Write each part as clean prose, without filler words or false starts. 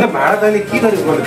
भाडा तैँले के गरी गर्नु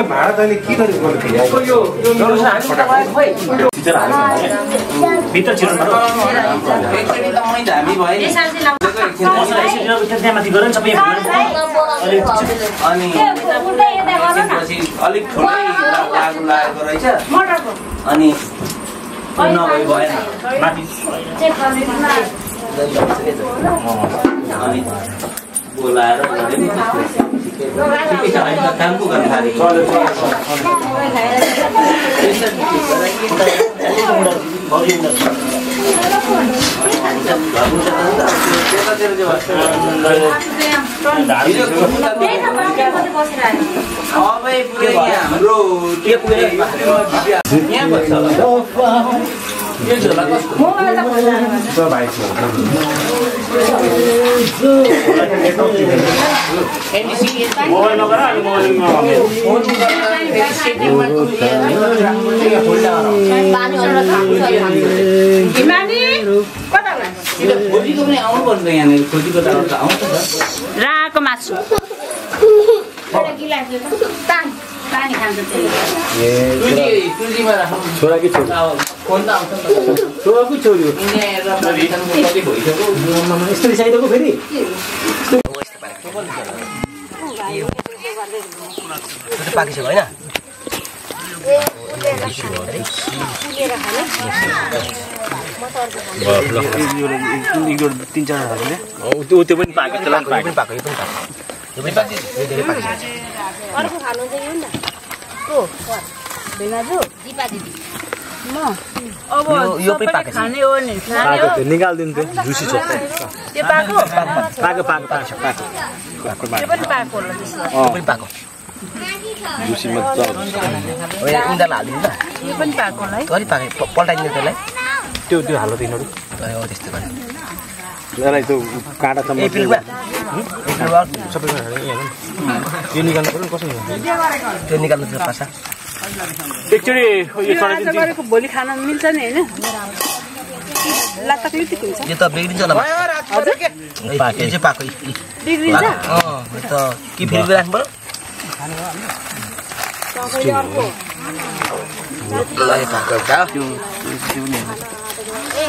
भाडा तैँले के गरी गर्नु भित्र छिर्नु पर्यो त्यहाँमाथि गएर नि सबै अनि अलिक ठुलै लागेको रहेछ अनि नभए भएन माथि अनि बोलाएर कामको गर्न थालेको हाम्रो यहाँ बस्छ यो झोला कस्तो भाइ मोबाइल नगर अलि मोबाइल खोजीको पनि आउनु पर्छ यहाँनिर खोजीको त आउँछ राको मासु छोरा कि छोरी फोन त आउँछ छोराको छोरी हो यस्तो रिसाइदिएको फेरि पाकिसक्यो होइन तीन चार त्यो पनि पाक्यो त्यसलाई पाक्यो यो पनि पाक्यो यो धेरै पाकिसक्यो अर्को खानु चाहिँ नि को भेनाजु दिपा दिदी म अब यो पनि पाक्यो खाने हो नि पाक्यो त्यो निकाल्दिनु त्यो जुसी छ त्यो पाको पाक्यो पाक्यो पाक्यो त्यो पनि पाको होला त्यसो यो पनि पाक्यो जुसी मजा उनीहरूलाई हालिदिनु ल यो पनि पाको होला है अलि पाक्यो पल्टाइदिनु त्यसलाई त्यो त्यो हालो तिनीहरू त्यस्तो गर्यो यसलाई त्यो काँटा चम्म सबै यो निकाल्नु पर्यो कसरी त्यो निकाल्नु पर्छ पासा एकचोटि गरेको भोलि खान मिल्छ नि होइन लातकलितिक हुन्छ यो त बिग्रिन्छ होला पाक्यो चाहिँ पाक्यो बिग्रिन्छ त के फेरि राख्नु पर्यो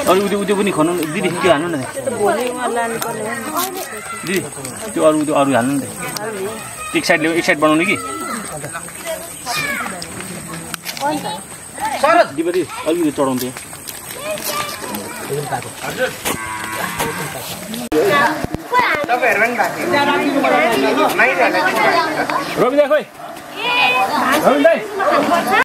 अरू त्यो पनि खानु दिदी त्यो हाल्नु न दिदी त्यो अरू हाल्नु नि एक साइड बनाउने कि दिदी अलिकति चढाउँथ्यो रविदा खोइ